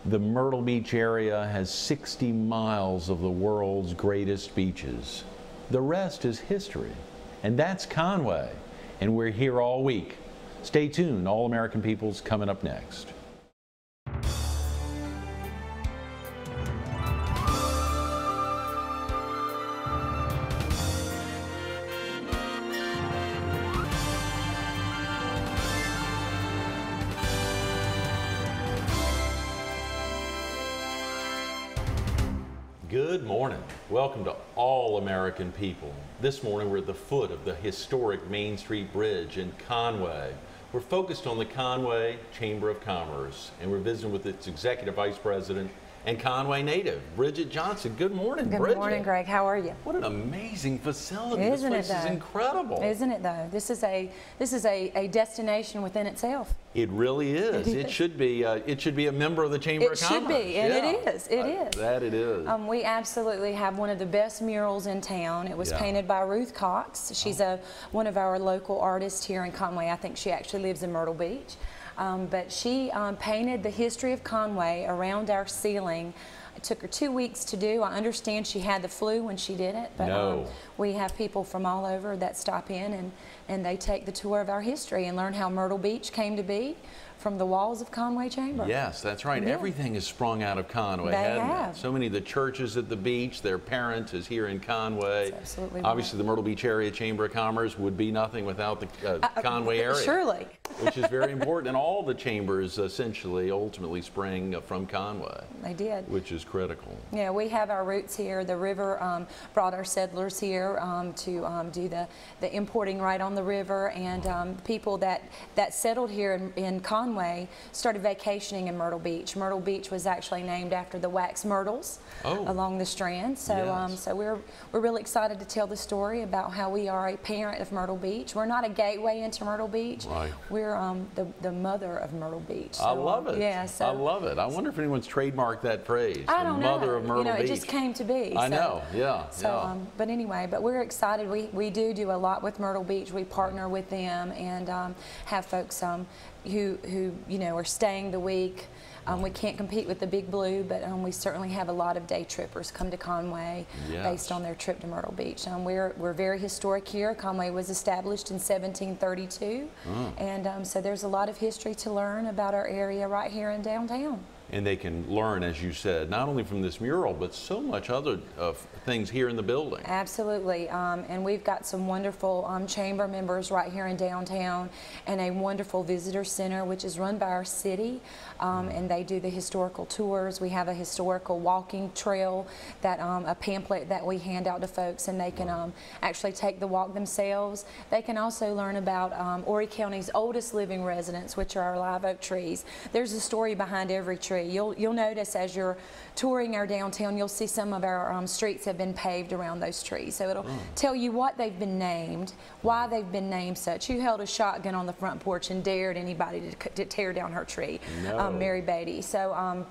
The Myrtle Beach area has 60 miles of the world's greatest beaches. The rest is history. And that's Conway. And we're here all week. Stay tuned. All American People's coming up next. Good morning. Welcome to All American People. This morning we're at the foot of the historic Main Street Bridge in Conway. We're focused on the Conway Chamber of Commerce, and we're visiting with its Executive Vice President and Conway native, Bridgette Johnson. Good morning, Bridgette. Good morning, Greg. How are you? What an amazing facility. Isn't this place it, though? Is incredible. Isn't it, though? This is a destination within itself. It really is. It should be a member of the Chamber of Commerce. It should be, and yeah. it is. It is. That it is. We absolutely have one of the best murals in town. It was painted by Ruth Cox. She's one of our local artists here in Conway. I think she actually lives in Myrtle Beach. But she painted the history of Conway around our ceiling. It took her 2 weeks to do. I understand she had the flu when she did it, but we have people from all over that stop in and they take the tour of our history and learn how Myrtle Beach came to be from the walls of Conway Chamber. Yes, that's right. Yeah. Everything is sprung out of Conway, hasn't it? So many of the churches at the beach, their parent is here in Conway. That's absolutely Obviously, right. the Myrtle Beach Area Chamber of Commerce would be nothing without the Conway area. Surely. Which is very important. And all the chambers essentially ultimately spring from Conway. They did. Which is critical. Yeah, we have our roots here. The river brought our settlers here to do the importing right on the river, and people that settled here in Conway started vacationing in Myrtle Beach. Myrtle Beach was actually named after the wax myrtles along the strand. So, so we're really excited to tell the story about how we are a parent of Myrtle Beach. We're not a gateway into Myrtle Beach. Right. We're the mother of Myrtle Beach. So, I love it. Yeah, so I love it. I wonder if anyone's trademarked that phrase. I don't know. Mother of Myrtle Beach. It just came to be. I know. Yeah. So, but anyway, but we're excited. We do a lot with Myrtle Beach. We partner with them and have folks who are staying the week. We can't compete with the Big Blue, but we certainly have a lot of day trippers come to Conway based on their trip to Myrtle Beach. We're very historic here. Conway was established in 1732, and so there's a lot of history to learn about our area right here in downtown. And they can learn, as you said, not only from this mural, but so much other things here in the building. Absolutely. And we've got some wonderful chamber members right here in downtown, and a wonderful visitor center, which is run by our city. And they do the historical tours. We have a historical walking trail, that a pamphlet that we hand out to folks, and they can actually take the walk themselves. They can also learn about Horry County's oldest living residents, which are our live oak trees. There's a story behind every tree. You'll notice as you're touring our downtown, you'll see some of our streets have been paved around those trees. So it'll tell you what they've been named, why they've been named such. Who held a shotgun on the front porch and dared anybody to tear down her tree? Mary Beatty. So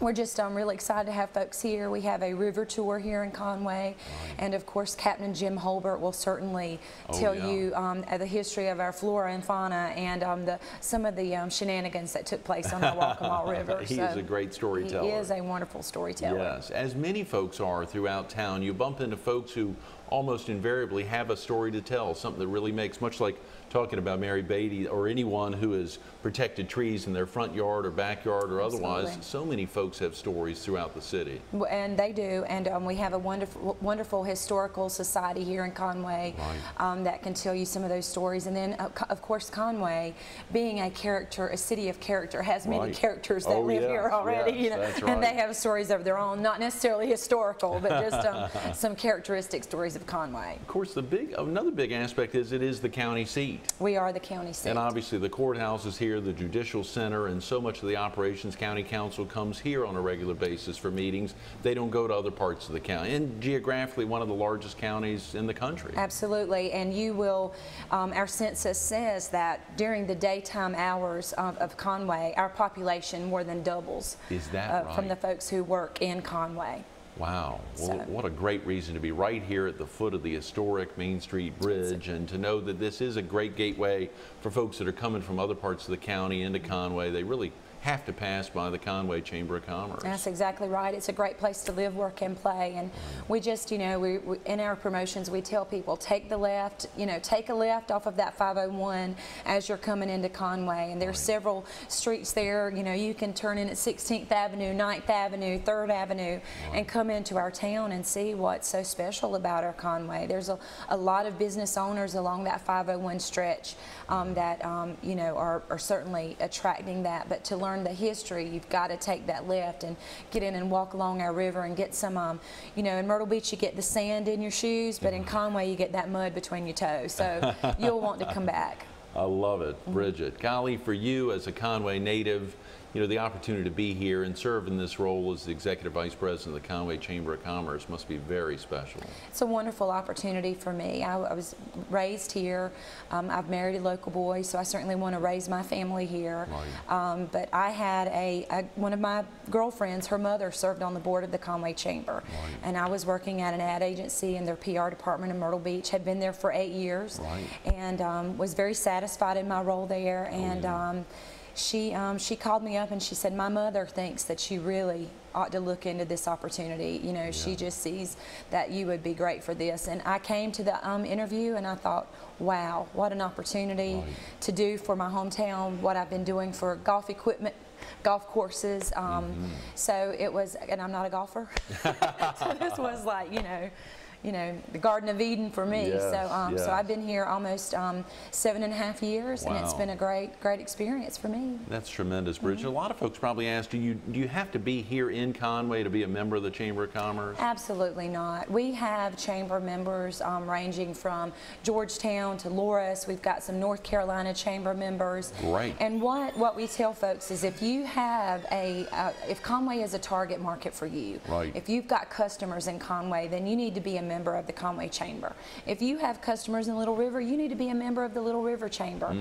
we're just really excited to have folks here. We have a river tour here in Conway, and of course Captain Jim Holbert will certainly tell you the history of our flora and fauna and some of the shenanigans that took place on the Waccamaw River. He is a great storyteller. He is a wonderful storyteller. Yes, as many folks are throughout town. You bump into folks who almost invariably have a story to tell, something that really makes, much like talking about Mary Beatty or anyone who has protected trees in their front yard or backyard or otherwise. So many folks have stories throughout the city. And they do, and we have a wonderful historical society here in Conway that can tell you some of those stories. And then, of course, Conway, being a city of character, has many characters that live here already. And they have stories of their own, not necessarily historical, but just some characteristic stories of Conway. Of course, another big aspect is it is the county seat. We are the county seat. And obviously the courthouse is here, the judicial center, and so much of the operations county council comes here on a regular basis for meetings. They don't go to other parts of the county. And geographically, one of the largest counties in the country. Absolutely. And you will, our census says that during the daytime hours of Conway, our population more than doubles. Is that right? From the folks who work in Conway. Wow, well, what a great reason to be right here at the foot of the historic Main Street Bridge, and to know that this is a great gateway for folks that are coming from other parts of the county into Conway. They really have to pass by the Conway Chamber of Commerce. That's exactly right. It's a great place to live, work, and play. And we just, you know, we in our promotions, we tell people, take the left, you know, take a left off of that 501 as you're coming into Conway. And there's several streets there. You know, you can turn in at 16th Avenue, 9th Avenue, 3rd Avenue, and come into our town and see what's so special about our Conway. There's a lot of business owners along that 501 stretch that, you know, are certainly attracting that. But to learn the history, you've got to take that left and get in and walk along our river and get some, you know, in Myrtle Beach you get the sand in your shoes, but in Conway you get that mud between your toes. So you'll want to come back. I love it, Bridgette. Golly, for you as a Conway native, you know, the opportunity to be here and serve in this role as the Executive Vice President of the Conway Chamber of Commerce must be very special. It's a wonderful opportunity for me. I was raised here. I've married a local boy, so I certainly want to raise my family here. Right. But I had one of my girlfriends, her mother served on the board of the Conway Chamber. Right. And I was working at an ad agency in their PR department in Myrtle Beach, had been there for 8 years. Right. And was very satisfied in my role there. And she called me up and she said, my mother thinks that you really ought to look into this opportunity. You know, she just sees that you would be great for this. And I came to the interview and I thought, wow, what an opportunity to do for my hometown, what I've been doing for golf equipment, golf courses. So it was, and I'm not a golfer, so this was like, you know, the Garden of Eden for me. Yes, so I've been here almost 7.5 years, and it's been a great experience for me. That's tremendous, Bridgette. A lot of folks probably ask, do you have to be here in Conway to be a member of the Chamber of Commerce? Absolutely not. We have chamber members ranging from Georgetown to Loris. We've got some North Carolina chamber members. Great. And what we tell folks is, if you have if Conway is a target market for you, if you've got customers in Conway, then you need to be a member of the Conway Chamber. If you have customers in Little River, you need to be a member of the Little River Chamber.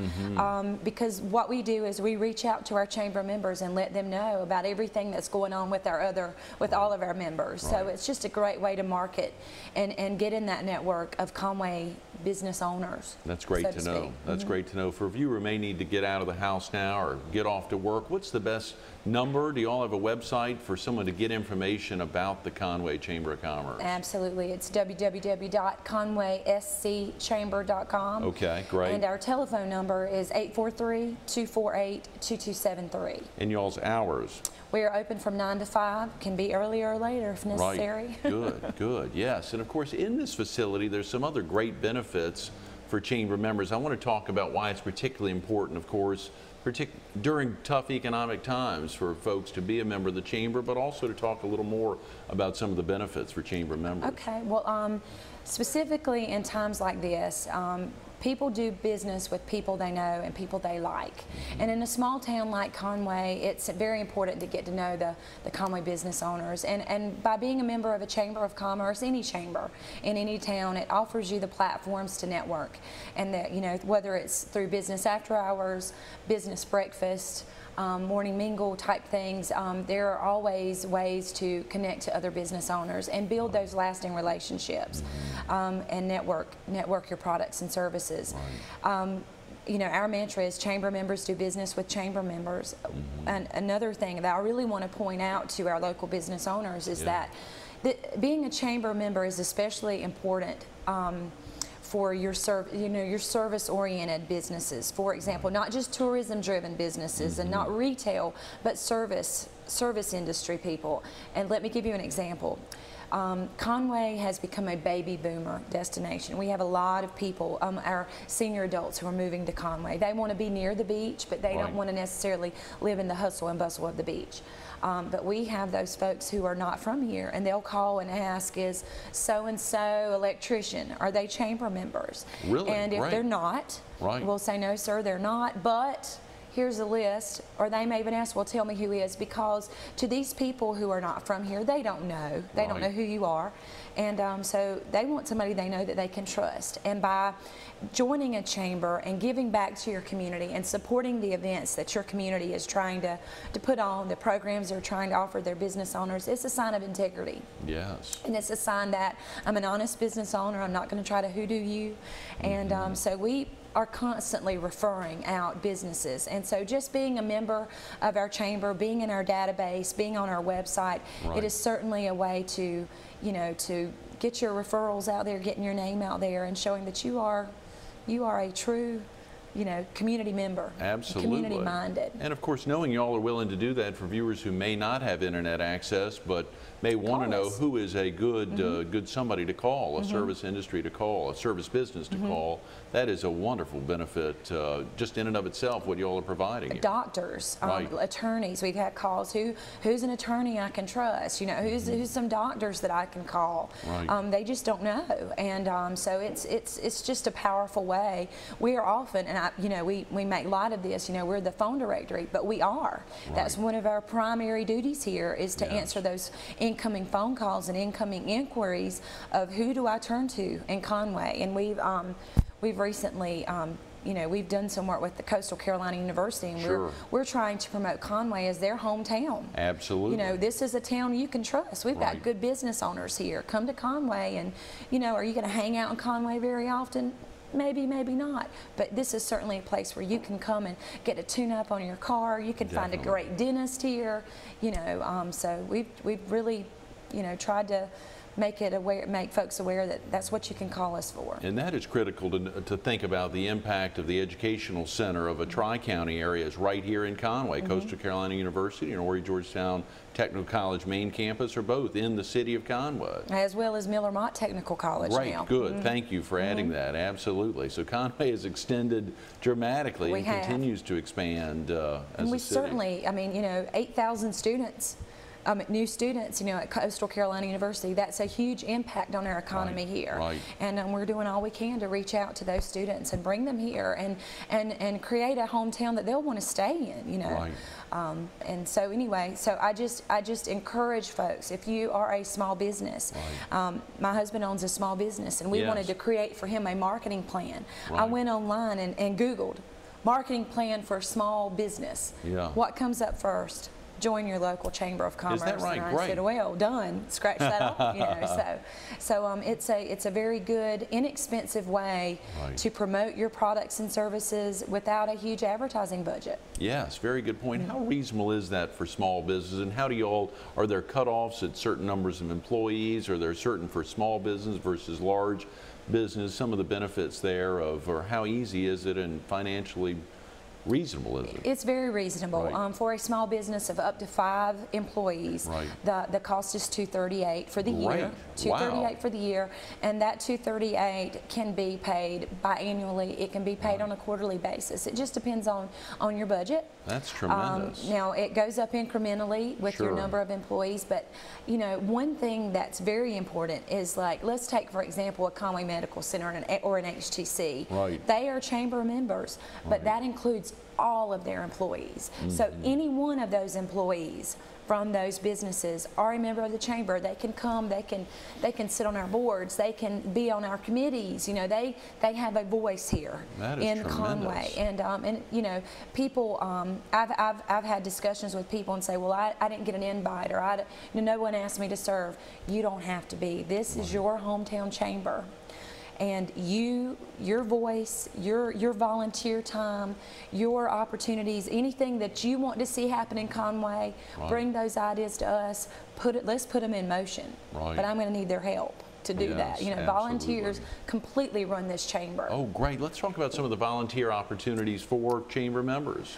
Because what we do is we reach out to our chamber members and let them know about everything that's going on with all of our members. So it's just a great way to market and get in that network of Conway business owners. That's great to know. That's great to know. For a viewer who may need to get out of the house now or get off to work, what's the best number? Do you all have a website for someone to get information about the Conway Chamber of Commerce? Absolutely. It's www.conwayscchamber.com. Okay, great. And our telephone number is 843-248-2273. And y'all's hours? We are open from 9 to 5. Can be earlier or later if necessary. Right. Good, good. Yes. And of course, in this facility, there's some other great benefits for chamber members. I want to talk about why it's particularly important, of course, during tough economic times for folks to be a member of the chamber, but also to talk a little more about some of the benefits for chamber members. Okay. Well, specifically in times like this, people do business with people they know and people they like. And in a small town like Conway, it's very important to get to know the Conway business owners. And by being a member of a Chamber of Commerce, any chamber in any town, it offers you the platforms to network. And that, you know, whether it's through business after hours, business breakfast, morning mingle type things, there are always ways to connect to other business owners and build those lasting relationships and network your products and services. You know, our mantra is chamber members do business with chamber members. And another thing that I really want to point out to our local business owners is that being a chamber member is especially important for your service-oriented businesses. For example, not just tourism-driven businesses and not retail, but service industry people. And let me give you an example. Conway has become a baby boomer destination. We have a lot of people, our senior adults, who are moving to Conway. They want to be near the beach, but they don't want to necessarily live in the hustle and bustle of the beach. But we have those folks who are not from here, and they'll call and ask, is so-and-so electrician, are they chamber members? Really? And if they're not, we'll say, no sir, they're not, but here's a list. Or they may even ask, well, tell me who he is, because to these people who are not from here, they don't know. They don't know who you are. And so they want somebody they know that they can trust. And by joining a chamber and giving back to your community and supporting the events that your community is trying to put on, the programs they're trying to offer their business owners, it's a sign of integrity. Yes. And it's a sign that I'm an honest business owner. I'm not going to try to hoodoo you. And so we are constantly referring out businesses. And so just being a member of our chamber, being in our database, being on our website, Right. it is certainly a way to, you know, to get your referrals out there, getting your name out there, and showing that you are a true, you know, community member. Absolutely. Community minded. And of course, knowing you all are willing to do that for viewers who may not have internet access, but may want to know us. who is a good, good somebody to call, a service industry to call, a service business to call. That is a wonderful benefit, just in and of itself, what you all are providing here. Doctors, Right. attorneys. We've had calls. Who's an attorney I can trust? You know, who's some doctors that I can call? Right. They just don't know, and so it's just a powerful way. We are often, and you know, we make light of this. You know, we're the phone directory, but we are. Right. That's one of our primary duties here, is to Yes. answer those incoming phone calls and incoming inquiries of who do I turn to in Conway. And we've recently, you know, we've done some work with the Coastal Carolina University, and Sure. we're trying to promote Conway as their hometown. Absolutely. You know, this is a town you can trust. We've Right. got good business owners here. Come to Conway, and, you know, are you going to hang out in Conway very often? Maybe, maybe not. But this is certainly a place where you can come and get a tune-up on your car. You can find a Definitely. great dentist here. You know, so we've really, you know, tried to make folks aware that that's what you can call us for. And that is critical to think about the impact of the educational center of a tri-county area is right here in Conway. Coastal Carolina University and Horry Georgetown Technical College main campus are both in the city of Conway. As well as Miller Mott Technical College Right, now. good. Thank you for adding that. Absolutely. So Conway has extended dramatically We and have. continues to expand as And we a city. certainly, I mean, you know, 8,000 students, new students, you know, at Coastal Carolina University. That's a huge impact on our economy Right, here. right. And we're doing all we can to reach out to those students and bring them here and create a hometown that they'll want to stay in, you know. Right. And so anyway, so I just encourage folks, if you are a small business, my husband owns a small business, and we Yes. wanted to create for him a marketing plan. I Right. went online and Googled marketing plan for small business. Yeah. What comes up first? Join your local Chamber of Commerce. that right? And I Great. said, well, done. Scratch that off. You know, so it's a very good, inexpensive way Right. to promote your products and services without a huge advertising budget. Yes, very good point. How reasonable is that for small business, and how do you all, are there cutoffs at certain numbers of employees? Are there certain for small business versus large business, some of the benefits there of, or how easy is it and financially reasonable is it? It's very reasonable. Right. For a small business of up to 5 employees, Right. the cost is $238 for the year. Great. $238 Wow. for the year, and that $238 can be paid biannually. It can be paid on a quarterly basis. It just depends on your budget. That's tremendous. Now it goes up incrementally with your Sure. number of employees, but you know, one thing that's very important is, like, let's take for example a Conway Medical Center or an HTC. Right. They are chamber members, but Right. that includes all of their employees. So any one of those employees from those businesses are a member of the chamber. They can come, they can sit on our boards, they can be on our committees. You know, they have a voice here That is in tremendous. Conway. And you know, people, I've had discussions with people and say, well, I didn't get an invite, or no one asked me to serve. You don't have to be. This is your hometown chamber. And your voice, your volunteer time, your opportunities, anything that you want to see happen in Conway, Right. bring those ideas to us. Let's put them in motion. Right. But I'm going to need their help to do that. Yes, You know, absolutely. volunteers completely run this chamber. Oh, great. Let's talk about some of the volunteer opportunities for chamber members.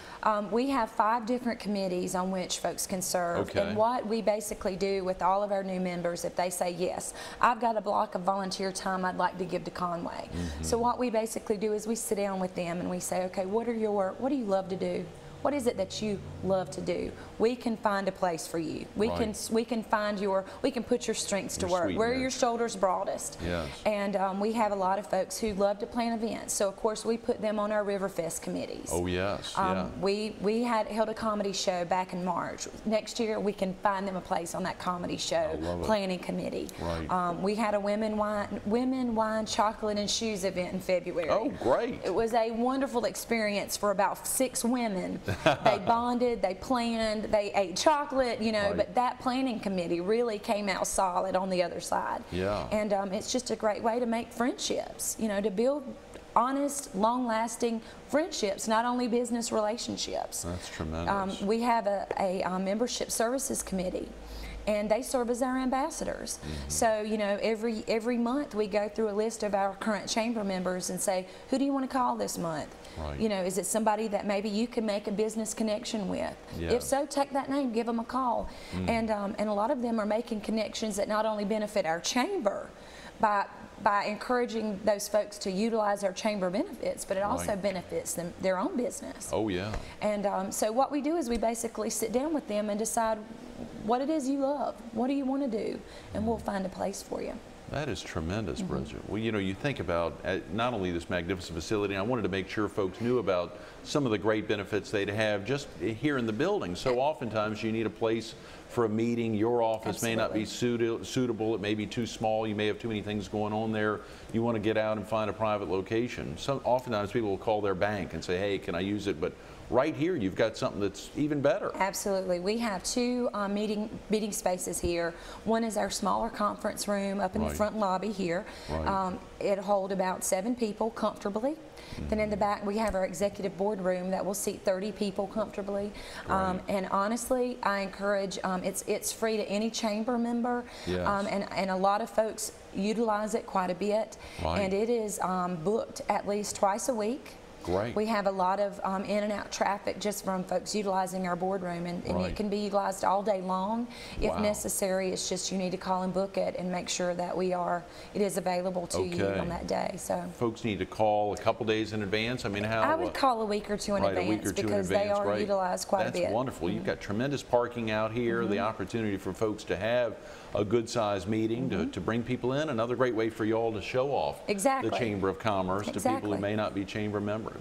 We have 5 different committees on which folks can serve. Okay. And what we basically do with all of our new members, if they say, yes, I've got a block of volunteer time I'd like to give to Conway. So what we basically do is we sit down with them and we say, okay, what do you love to do? What is it that you love to do? We can find a place for you. We Right. can put your strengths to Your work. sweet Where are mix. your shoulders broadest? Yes. And we have a lot of folks who love to plan events. So of course we put them on our Riverfest committees. Oh, yes. Yeah. We held a comedy show back in March. Next year we can find them a place on that comedy show love it. planning committee. Right. We had a women wine, chocolate and shoes event in February. Oh, great. It was a wonderful experience for about 6 women. They bonded, they planned, they ate chocolate, you know, Right. but that planning committee really came out solid on the other side. Yeah. And it's just a great way to make friendships, you know, to build honest, long-lasting friendships, not only business relationships. That's tremendous. We have a membership services committee, and they serve as our ambassadors. So, you know, every month we go through a list of our current chamber members and say, who do you want to call this month? Right. You know, is it somebody that maybe you can make a business connection with? Yeah. If so, take that name, give them a call. And a lot of them are making connections that not only benefit our chamber by encouraging those folks to utilize our chamber benefits, but it also benefits them, their own business. Oh, yeah. And so what we do is we basically sit down with them and decide what it is you love, what do you want to do, and we'll find a place for you. That is tremendous, Bridgette. Well, you know, you think about not only this magnificent facility, I wanted to make sure folks knew about some of the great benefits they'd have just here in the building. So oftentimes you need a place for a meeting. Your office may not be suitable. It may be too small. You may have too many things going on there. You want to get out and find a private location. Oftentimes people will call their bank and say, hey, can I use it? But right here, you've got something that's even better. Absolutely. We have two meeting spaces here. One is our smaller conference room up in the front lobby here. It'll hold about 7 people comfortably. Then in the back, we have our executive board room that will seat 30 people comfortably. And honestly, I encourage, it's free to any chamber member. And a lot of folks utilize it quite a bit. And it is booked at least twice a week. We have a lot of in and out traffic just from folks utilizing our boardroom, and it can be utilized all day long. If necessary, it's just you need to call and book it and make sure that it is available to you on that day. So folks need to call a couple days in advance. I mean, how? I would call a week or two in advance because they are utilized quite a bit. That's wonderful. You've got tremendous parking out here, the opportunity for folks to have a good-sized meeting to bring people in. Another great way for you all to show off the Chamber of Commerce to people who may not be chamber members.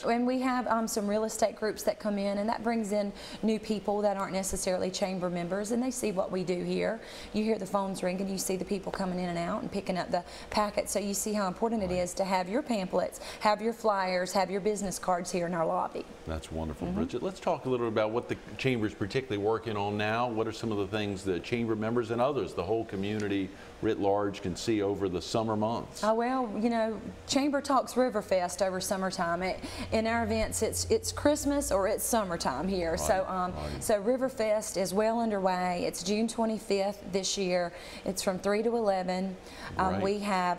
And we have some real estate groups that come in, and that brings in new people that aren't necessarily chamber members, and they see what we do here. You hear the phones ringing, you see the people coming in and out and picking up the packets, so you see how important it is to have your pamphlets, have your flyers, have your business cards here in our lobby. That's wonderful, Bridgette. Let's talk a little bit about what the chamber is particularly working on now. What are some of the things that chamber members and others, the whole community writ large, can see over the summer months? Oh, well, you know, Chamber talks Riverfest over summertime. In our events, it's Christmas or it's summertime here. So Riverfest is well underway. It's June 25th this year. It's from 3 to 11. We have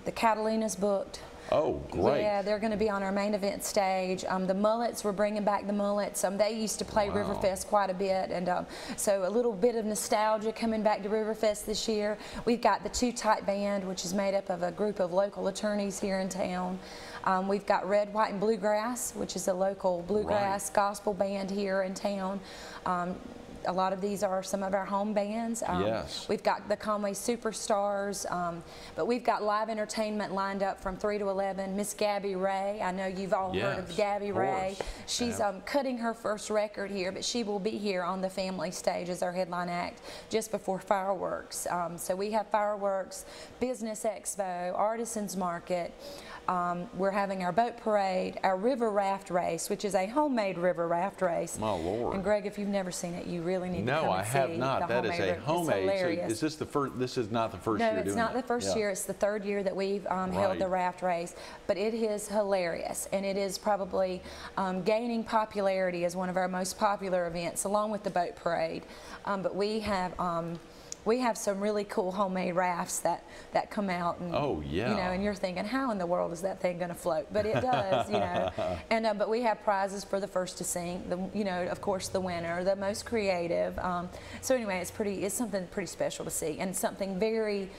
the Catalinas booked. Oh, great. Yeah, they're going to be on our main event stage. The Mullets, we're bringing back the Mullets. They used to play Riverfest quite a bit, and so a little bit of nostalgia coming back to Riverfest this year. We've got the Two Tight Band, which is made up of a group of local attorneys here in town. We've got Red, White, and Bluegrass, which is a local bluegrass gospel band here in town. A lot of these are some of our home bands. We've got the Conway Superstars, but we've got live entertainment lined up from 3 to 11. Miss Gabby Ray, I know you've all heard of Gabby Ray. She's cutting her first record here, but she will be here on the family stage as our headline act just before fireworks. So we have fireworks, Business Expo, Artisans Market. We're having our boat parade, our river raft race, which is a homemade river raft race. My Lord. And Greg, if you've never seen it, you really need to come and see. No, I have not. That is a homemade. So is this the first? This is not the first year doing it? No, it's not the first year. It's the 3rd year that we've held the raft race. But it is hilarious, and it is probably gaining popularity as one of our most popular events, along with the boat parade. But we have some really cool homemade rafts that come out, and you know, and you're thinking, how in the world is that thing going to float? But it does, you know. And but we have prizes for the first to sink, you know, of course, the winner, the most creative. So anyway, it's something pretty special to see, and something very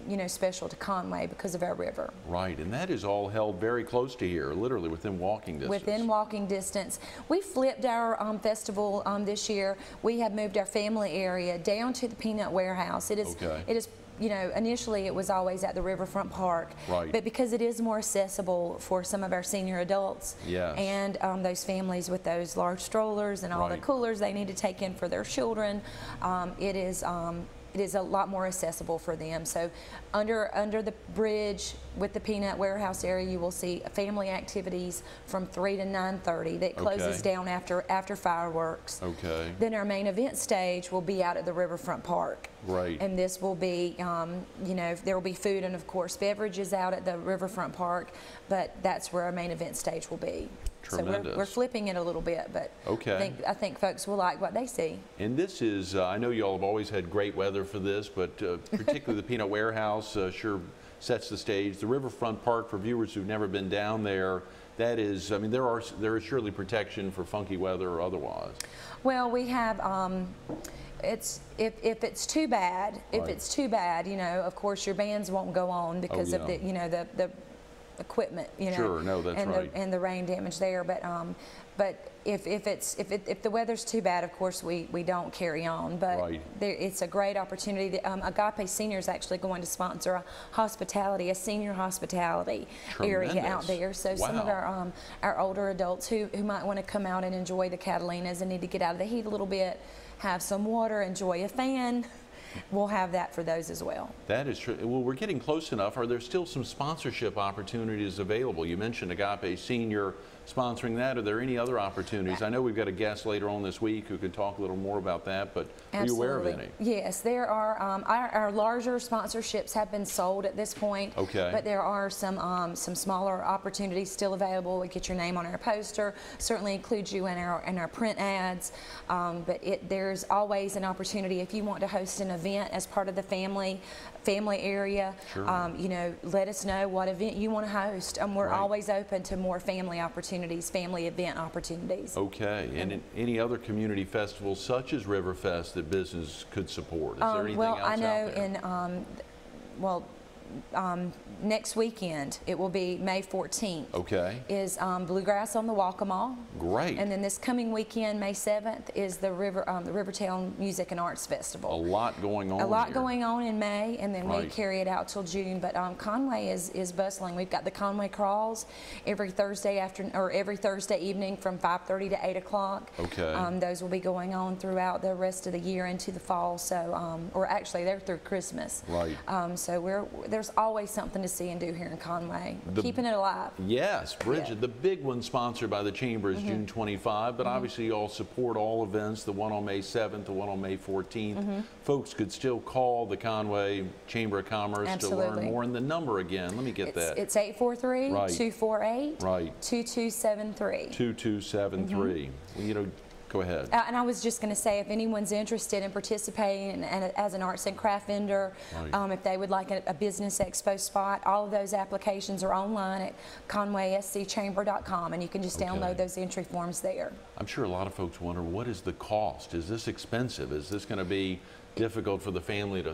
you know, special to Conway because of our river. Right, and that is all held very close to here, literally within walking distance. Within walking distance. We flipped our festival this year. We have moved our family area down to the Peanut Warehouse. It is, you know, initially it was always at the Riverfront Park, but because it is more accessible for some of our senior adults and those families with those large strollers and all the coolers they need to take in for their children, it is it is a lot more accessible for them. So under the bridge with the peanut warehouse area, you will see family activities from 3 to 9:30 that closes down after fireworks. Okay. Then our main event stage will be out at the Riverfront Park. Right. And this will be, you know, there will be food and of course beverages out at the Riverfront Park, but that's where our main event stage will be. Tremendous. So we're flipping it a little bit, but I think folks will like what they see. And this is, I know you all have always had great weather for this, but particularly the Peanut Warehouse sure sets the stage. The Riverfront Park, for viewers who've never been down there, that is, I mean, there is surely protection for funky weather or otherwise. Well, we have, if it's too bad, you know, of course your bands won't go on because of the, you know, the equipment, you know, sure, no, that's right, and the rain damage there. But if the weather's too bad, of course we don't carry on. But it's a great opportunity. Agape Senior is actually going to sponsor a senior hospitality area out there. So some of our older adults who might want to come out and enjoy the Catalinas and need to get out of the heat a little bit, have some water, enjoy a fan. We'll have that for those as well. That is true. Well, we're getting close enough. Are there still some sponsorship opportunities available? You mentioned Agape Senior sponsoring that. Are there any other opportunities? I know we've got a guest later on this week who could talk a little more about that, but are you aware of any? Yes, there are. Our larger sponsorships have been sold at this point, but there are some smaller opportunities still available. We get your name on our poster, certainly include you in our print ads, but there's always an opportunity if you want to host an event as part of the family area. You know, let us know what event you want to host. We're always open to more family opportunities, family event opportunities. Okay, and any other community festivals such as Riverfest that business could support? Is there anything else out there? Next weekend, it will be May 14th. Is Bluegrass on the Waccamaw. Great. And then this coming weekend, May 7th, is the Rivertown Music and Arts Festival. A lot going on. A lot going on in May, and then we carry it out till June. But Conway is bustling. We've got the Conway Crawls every Thursday afternoon or every Thursday evening from 5:30 to 8 o'clock. Those will be going on throughout the rest of the year into the fall. So, or actually, they're through Christmas. So there's always something to see and do here in Conway. Keeping it alive. Yes, Bridgette, the big one sponsored by the Chamber is June 25, but obviously you all support all events, the one on May 7th, the one on May 14th. Folks could still call the Conway Chamber of Commerce to learn more. And the number again, let me get that. It's 843-248-2273. 2273. Well, you know, go ahead. And I was just going to say, if anyone's interested in participating as an arts and craft vendor, if they would like a business expo spot, all of those applications are online at conwayscchamber.com, and you can just download those entry forms there. I'm sure a lot of folks wonder, what is the cost? Is this expensive? Is this going to be difficult for the family to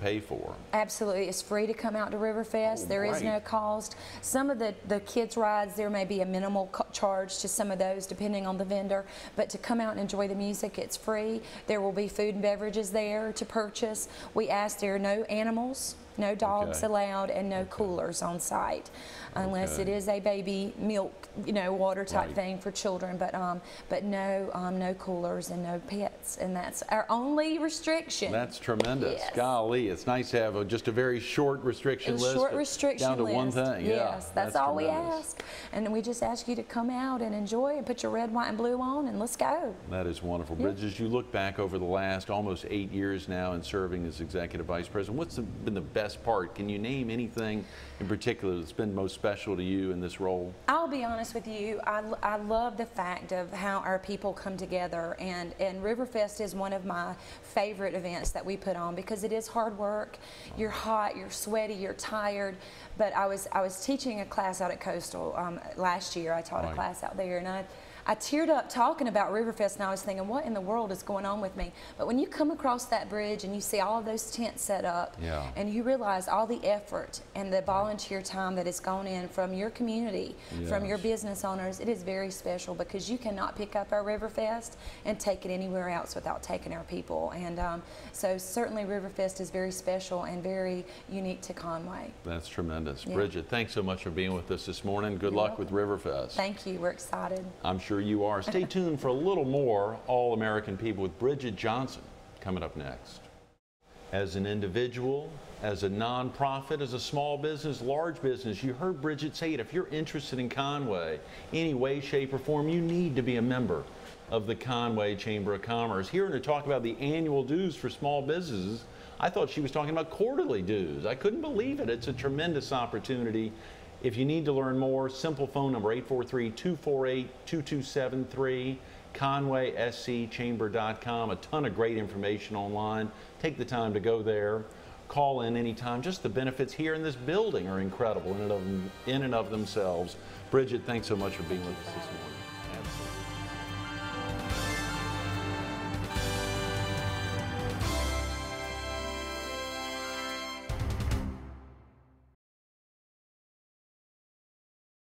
pay for? Absolutely. It's free to come out to Riverfest. There is no cost. Some of the kids' rides, there may be a minimal charge to some of those depending on the vendor, but to come out and enjoy the music, it's free. There will be food and beverages there to purchase. We ask there are no animals, no dogs allowed, and no coolers on site, unless it is a baby milk, you know, water type thing for children. But no coolers and no pets, and that's our only restriction. That's tremendous. Golly, it's nice to have just a very short restriction list. Down to one thing. Yes, that's all we ask, and we just ask you to come out and enjoy and put your red, white, and blue on, and let's go. That is wonderful. Bridgette, as you look back over the last almost 8 years now in serving as Executive Vice President, what's been the best part? Can you name anything in particular that's been most special to you in this role? I'll be honest with you, I love the fact of how our people come together, and Riverfest is one of my favorite events that we put on because it is hard work. You're hot, you're sweaty, you're tired, but I was teaching a class out at Coastal last year. I taught a class out there, and I teared up talking about Riverfest, and I was thinking, what in the world is going on with me? But when you come across that bridge and you see all of those tents set up, and you realize all the effort and the volunteer time that has gone in from your community, from your business owners, it is very special because you cannot pick up our Riverfest and take it anywhere else without taking our people. And so certainly Riverfest is very special and very unique to Conway. That's tremendous. Bridgette, thanks so much for being with us this morning. Good luck with Riverfest. Thank you. We're excited. I'm sure you are. Stay tuned for a little more All-American People with Bridgette Johnson coming up next. as an individual, as a nonprofit, as a small business, large business. You heard Bridgette say it. If you're interested in Conway, any way, shape, or form, you need to be a member of the Conway Chamber of Commerce. Hearing her talk about the annual dues for small businesses, I thought she was talking about quarterly dues. I couldn't believe it. It's a tremendous opportunity. If you need to learn more, simple phone number 843-248-2273, ConwaySCChamber.com. A ton of great information online. Take the time to go there. Call in anytime. Just the benefits here in this building are incredible in and of themselves. Bridgette, thanks so much for being with us this morning.